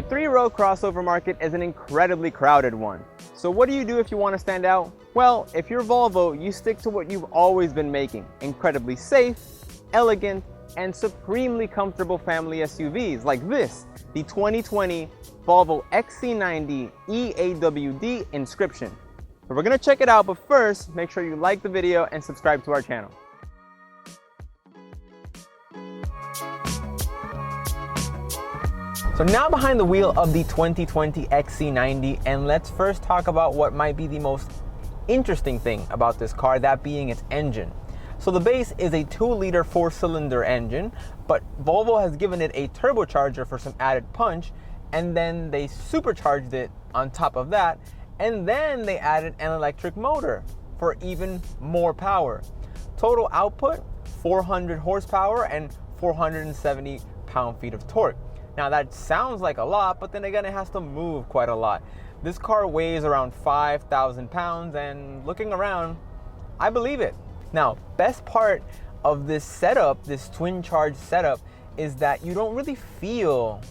three-row crossover market is an incredibly crowded one. So what do you do if you want to stand out? Well, if you're Volvo, you stick to what you've always been making: incredibly safe, elegant, and supremely comfortable family SUVs like this, the 2020 Volvo XC90 eAWD Inscription. So we're gonna check it out, but first, make sure you like the video and subscribe to our channel. So now behind the wheel of the 2020 XC90, and let's first talk about what might be the most interesting thing about this car, that being its engine. So the base is a 2-liter 4-cylinder engine, but Volvo has given it a turbocharger for some added punch, and then they supercharged it on top of that, and then they added an electric motor for even more power. Total output, 400 horsepower and 470 pound-feet of torque. Now that sounds like a lot, but then again, it has to move quite a lot. This car weighs around 5,000 pounds, and looking around, I believe it. Now, best part of this setup, this twin charge setup, is that you don't really feel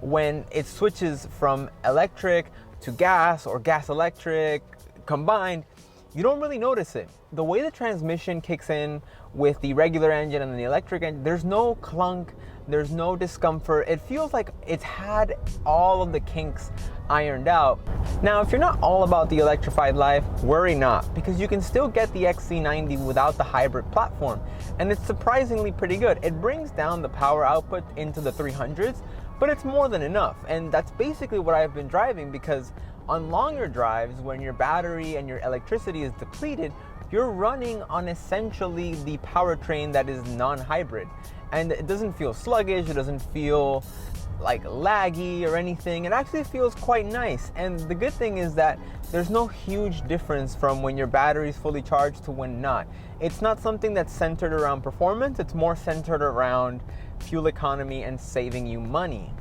when it switches from electric to gas or gas electric combined. You don't really notice it. The way the transmission kicks in with the regular engine and the electric engine, there's no clunk, there's no discomfort. It feels like it's had all of the kinks ironed out. Now, if you're not all about the electrified life, worry not, because you can still get the XC90 without the hybrid platform, and it's surprisingly pretty good. It brings down the power output into the 300s, but it's more than enough, and that's basically what I've been driving, because on longer drives, when your battery and your electricity is depleted, you're running on essentially the powertrain that is non-hybrid. And it doesn't feel sluggish, it doesn't feel like laggy or anything. It actually feels quite nice. And the good thing is that there's no huge difference from when your battery is fully charged to when not. It's not something that's centered around performance, it's more centered around fuel economy and saving you money.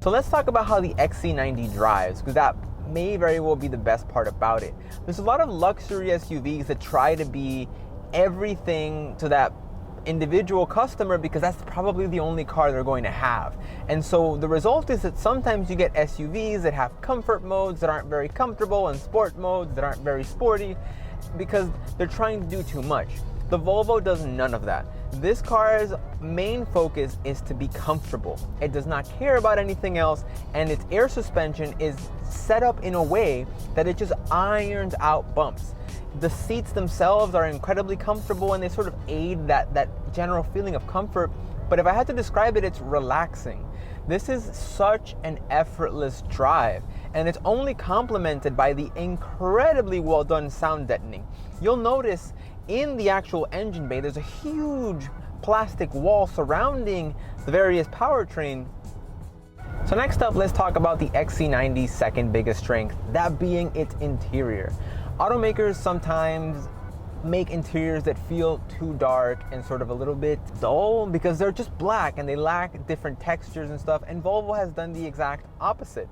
So let's talk about how the XC90 drives, because that may very well be the best part about it. There's a lot of luxury SUVs that try to be everything to that individual customer because that's probably the only car they're going to have. And so the result is that sometimes you get SUVs that have comfort modes that aren't very comfortable and sport modes that aren't very sporty because they're trying to do too much. The Volvo does none of that. This car's main focus is to be comfortable. It does not care about anything else, and its air suspension is set up in a way that it just irons out bumps. The seats themselves are incredibly comfortable, and they sort of aid that general feeling of comfort. But if I had to describe it, it's relaxing. This is such an effortless drive, and it's only complemented by the incredibly well done sound deadening. You'll notice in the actual engine bay, there's a huge plastic wall surrounding the various powertrain. So next up, let's talk about the XC90's second biggest strength, that being its interior. Automakers sometimes make interiors that feel too dark and sort of a little bit dull because they're just black and they lack different textures and stuff, and Volvo has done the exact opposite.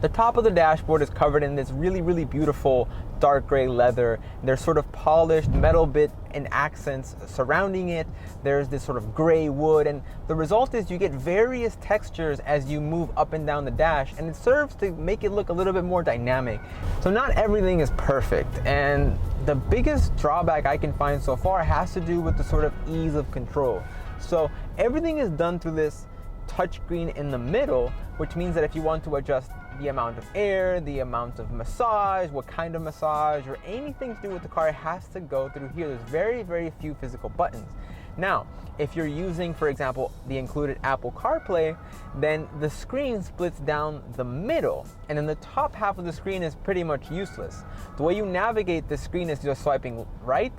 The top of the dashboard is covered in this really beautiful dark gray leather. There's sort of polished metal bit and accents surrounding it. There's this sort of gray wood, and the result is you get various textures as you move up and down the dash, and it serves to make it look a little bit more dynamic. So not everything is perfect, and the biggest drawback I can find so far has to do with the sort of ease of control. So everything is done through this touchscreen in the middle, which means that if you want to adjust the amount of air, the amount of massage, what kind of massage, or anything to do with the car, it has to go through here. There's very few physical buttons. Now, if you're using, for example, the included Apple CarPlay, then the screen splits down the middle, and then the top half of the screen is pretty much useless. The way you navigate the screen is just swiping right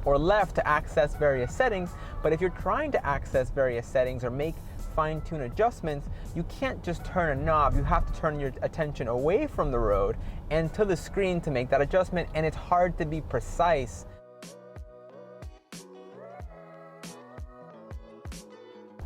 or left to access various settings, but if you're trying to access various settings or make fine-tune adjustments, you can't just turn a knob. You have to turn your attention away from the road and to the screen to make that adjustment, and it's hard to be precise.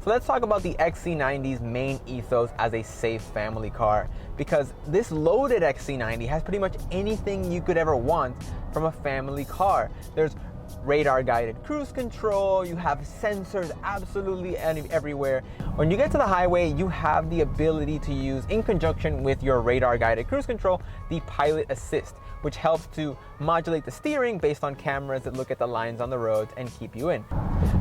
So let's talk about the XC90's main ethos as a safe family car, because this loaded XC90 has pretty much anything you could ever want from a family car. There's radar guided cruise control, you have sensors absolutely everywhere. When you get to the highway, you have the ability to use, in conjunction with your radar guided cruise control, the pilot assist, which helps to modulate the steering based on cameras that look at the lines on the roads and keep you in.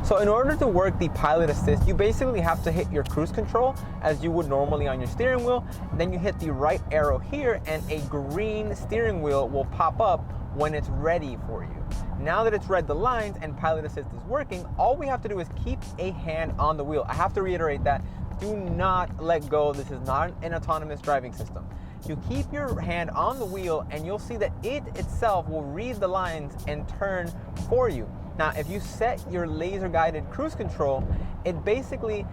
So in order to work the pilot assist, you basically have to hit your cruise control as you would normally on your steering wheel. Then you hit the right arrow here and a green steering wheel will pop up when it's ready for you. Now that it's read the lines and pilot assist is working, all we have to do is keep a hand on the wheel. I have to reiterate that. Do not let go. This is not an autonomous driving system. You keep your hand on the wheel and you'll see that it itself will read the lines and turn for you. Now, if you set your laser guided cruise control, it basically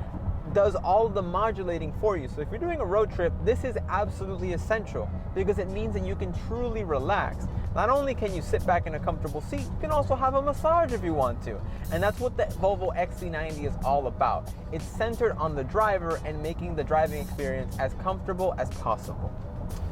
does all of the modulating for you. So if you're doing a road trip, this is absolutely essential because it means that you can truly relax. Not only can you sit back in a comfortable seat, you can also have a massage if you want to. And that's what the Volvo XC90 is all about. It's centered on the driver and making the driving experience as comfortable as possible.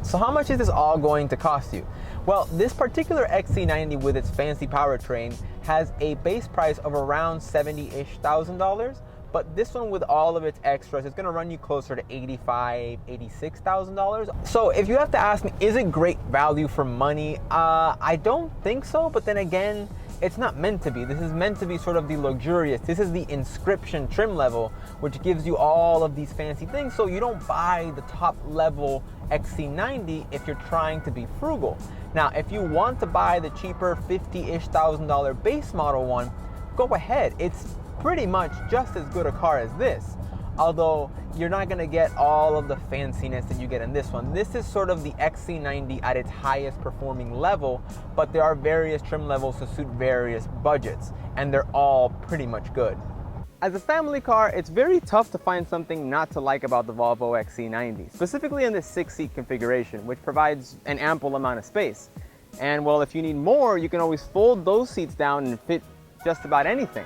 So how much is this all going to cost you? Well, this particular XC90 with its fancy powertrain has a base price of around $70,000-ish, but this one with all of its extras is going to run you closer to $85,000, $86,000. So if you have to ask me, is it great value for money? I don't think so, but then again, it's not meant to be. This is meant to be sort of the luxurious. This is the Inscription trim level, which gives you all of these fancy things, so you don't buy the top level XC90 if you're trying to be frugal. Now, if you want to buy the cheaper $50,000 base model one, go ahead. It's pretty much just as good a car as this, although you're not going to get all of the fanciness that you get in this one. This is sort of the XC90 at its highest performing level, but there are various trim levels to suit various budgets, and they're all pretty much good. As a family car, it's very tough to find something not to like about the Volvo XC90, specifically in this 6-seat configuration, which provides an ample amount of space. And well, if you need more, you can always fold those seats down and fit just about anything.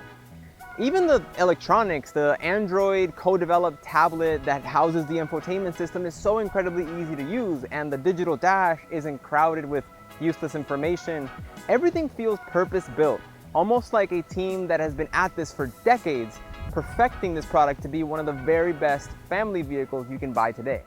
Even the electronics, the Android co-developed tablet that houses the infotainment system is so incredibly easy to use, and the digital dash isn't crowded with useless information. Everything feels purpose-built, almost like a team that has been at this for decades, perfecting this product to be one of the very best family vehicles you can buy today.